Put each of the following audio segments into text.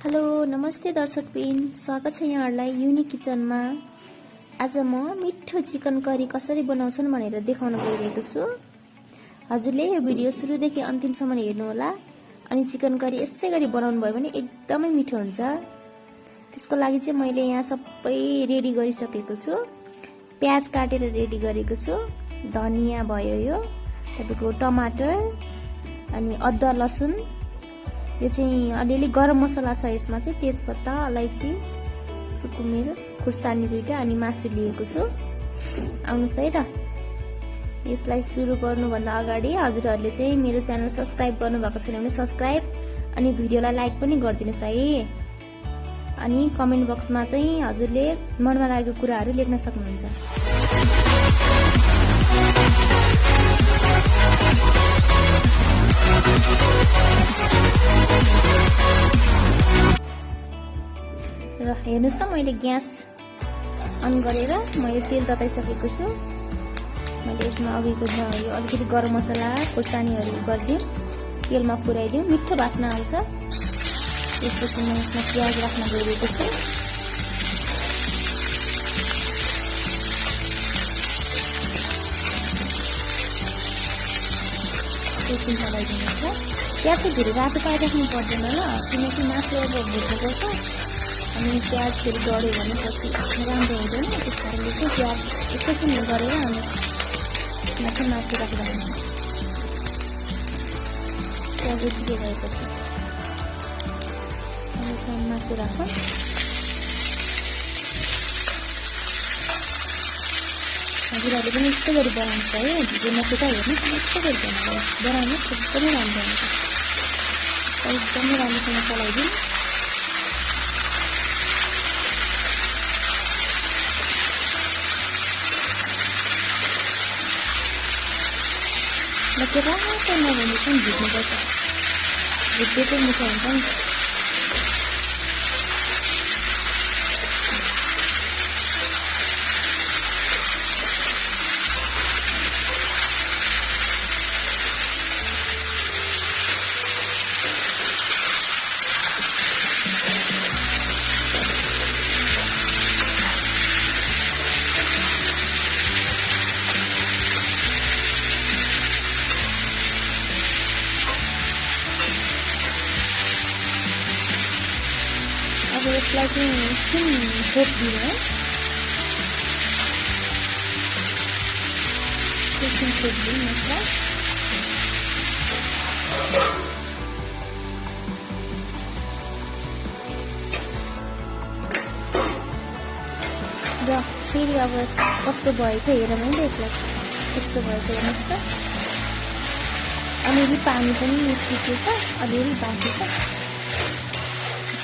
Hello नमस्ते दर्शकबिन, स्वागत छ यहाँहरुलाई युनिक किचनमा। आज म मिठो चिकन करी कसरी बनाउँछन् भनेर देखाउन गइरहेको छु। हजुरले यो भिडियो सुरुदेखि अन्तिमसम्म हेर्नु होला। अनि चिकन करी यसै गरी बनाउनु भयो भने एकदमै मिठो हुन्छ। त्यसको लागि चाहिँ मैले यहाँ सबै रेडी गरिसकेको छु। प्याज काटेर रेडी गरेको छु, धनिया भयो, यो तपाईको टमाटर, अनि अदुवा लसुन, यो चाहिँ अलिअलि गरम मसला छ। यसमा चाहिँ तेजपत्ता, अलैची, सुकुमेर, खुर्सानी दुईटा अनि मासु लिएको छु। आउनुस् है त। यसलाई सुरु गर्नुभन्दा अगाडि हजुरहरूले चाहिँ मेरो च्यानल सब्स्क्राइब गर्नुभएको छैन भने सब्स्क्राइब अनि भिडियोलाई लाइक पनि गरिदिनुस् है। अनि कमेन्ट बक्समा चाहिँ हजुरले मनमा लागेको कुराहरू लेख्न सक्नुहुन्छ। र हेर्नुस् त, मैले ग्यास अन गरेर मैले तेल तताइसकेको छु। मैले यसमा अघिको यो अलिकति गरम मसला, खुर्सानीहरू गरिदिउँ, तेलमा पुर्याइदिउँ, मिठो बास्ना आउँछ। त्यसपछि म यसमा प्याज राख्न गइरहेको छु। एकछिन चलाइदिनुहोस् छ। प्याज चाहिँ धेरै रातो पारिराख्नु पर्दैन ल, किनकि मासु अब भुट्नुपर्छ। अनि प्याज फेरि डढ्यो भने पछि राम्रो हुँदैन। त्यस कारणले चाहिँ प्याज एकैछिन गरेर हामी मासु राख्दा हुन्छ। प्याज उठिदिए गएपछि मासु राखौँ। हजुरहरूले पनि यस्तो गरी बनाउँछ है, भिडियो नसुका हेर्नुहोस्, यस्तो गरी बनाउनुहोस्, एकदमै राम्रो हुन्छ। एकदमै राम्रोसँग चलाइदिउँ। त्यो रातो नभने पनि भुट्नुपर्छ, भुटेको मिठो हुन्छ नि। अब यसलाई चाहिँ एकछिन छोपिदिनु है, एकछिन छोपिदिउँ यसलाई। र फेरि अब कस्तो भएछ हेरौँ है त यसलाई, कस्तो भएछ हेर्नुहोस् त। अलिअलि पानी पनि निस्किएको छ, अलिअलि बाँकी छ।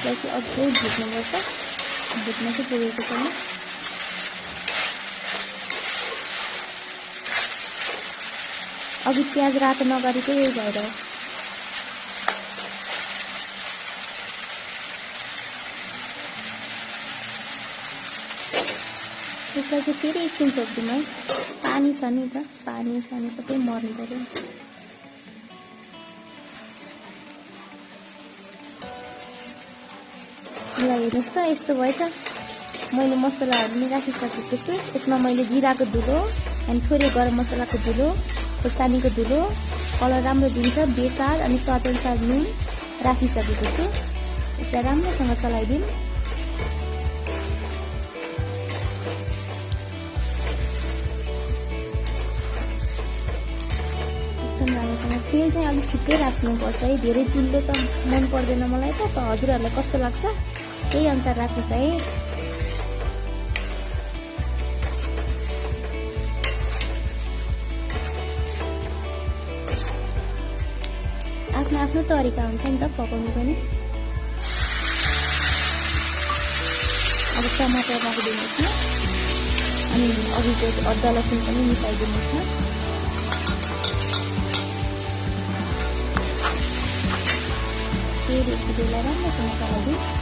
यसलाई चाहिँ अझै भुट्नुपर्छ, भुट्न चाहिँ पुगेको छैन। अघि प्याज रातो नगरेको यही भएर हो। यसलाई चाहिँ फेरि एकछिन छोपिदिउँ है। पानी छ नि त, पानी सानी सबै मर्नु पर्यो। ल हेर्नुहोस् त, यस्तो भएछ। मैले मसलाहरू पनि राखिसकेको छु। यसमा मैले जिराको धुलो अनि थोरै गरम मसलाको धुलो, खुर्सानीको धुलो, कलर राम्रो दिन्छ, बेसार अनि स्वादअनुसार नुन राखिसकेको छु। यसलाई राम्रोसँग चलाइदिउँ। एकदम राम्रोसँग तेल चाहिँ अलिक ठिकै राख्नुपर्छ है, धेरै चिल्लो त मन पर्दैन मलाई त। हजुरहरूलाई कस्तो लाग्छ त्यही अनुसार राख्नुहोस् है। आफ्नो आफ्नो तरिका हुन्छ नि त पकाउनु पनि। अब टमाटर राखिदिनुहोस् न, अनि अघिको अदुवा लसुन पनि मिसाइदिनुहोस् न। फेरि यसलाई राम्रोसँग चलाइदिउँ।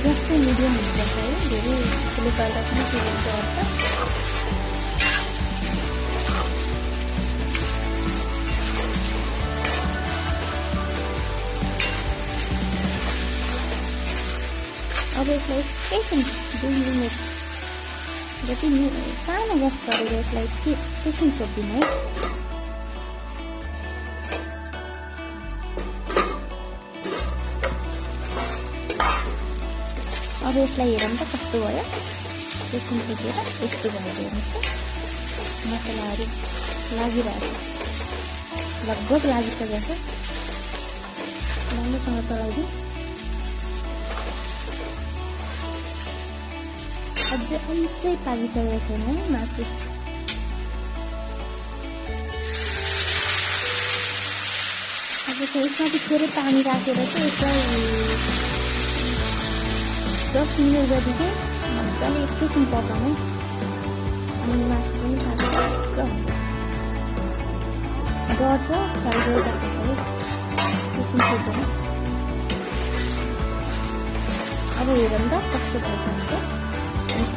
जस्तै मिडियम हुनुपर्छ है, धेरै ठुलो पार्दा पनि चिल्ड्रेन गर्छ। अब यसलाई एकैछिन 2 मिनेट जति सानो ग्यास गरेर यसलाई एकैछिन छोड्दिनु है। अब यसलाई हेरौँ त कस्तो भयो। एकछिन छोडेर यस्तो भयो हेर्नुहोस् त, मसलाहरू लागिरहेको छ, लगभग लागिसकेको छ। राम्रोसँग चलाइदिउँ। अझै पाकिसकेको छैन है मासु। अब चाहिँ यसमा चाहिँ थोरै पानी राखेर चाहिँ यसलाई 10 मिनट जति चाहिँ मजाले एकैछिन पकाउनु। अनि मासु पनि पाकेको डढ्छ, फ्राई गरिरहेको छ है, एकछिन छोड्दैन। अब हेरौँ त कस्तो भएछ भने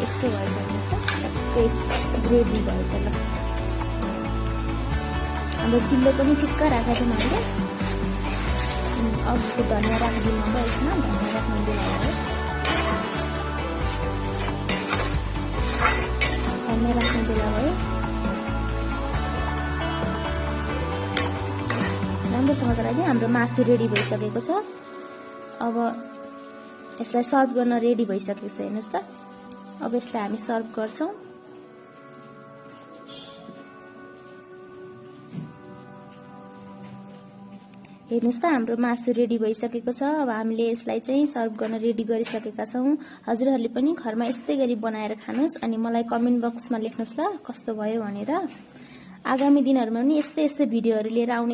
यस्तो भएछ हेर्नुहोस् त, सबै ग्रेभी भएछ। ल हाम्रो चिल्लो पनि ठिक्क राखेको थियौँ हामीले। अघिको धनियाँ राखिदिनु अब यसमा, धनियाँ राख्नु बेला भयो, धनियाँ राख्नु बेला भयो। राम्रोसँग चलाइदिउँ। हाम्रो मासु रेडी भइसकेको छ। अब यसलाई सर्भ गर्न रेडी भइसकेको छ हेर्नुहोस् त। अब यसलाई हामी सर्भ गर्छौं। हेर्नुस् त हाम्रो मासु रेडी भइसकेको छ। अब हामीले यसलाई चाहिँ सर्भ गर्न रेडी गरिसकेका छौं। हजुरहरूले पनि घरमा यस्तै गरी बनाएर खानुस् अनि मलाई कमेन्ट बक्समा लेख्नुस् ल कस्तो भयो भनेर। आगामी दिनहरुमा पनि यस्तै भिडियोहरु लिएर आउने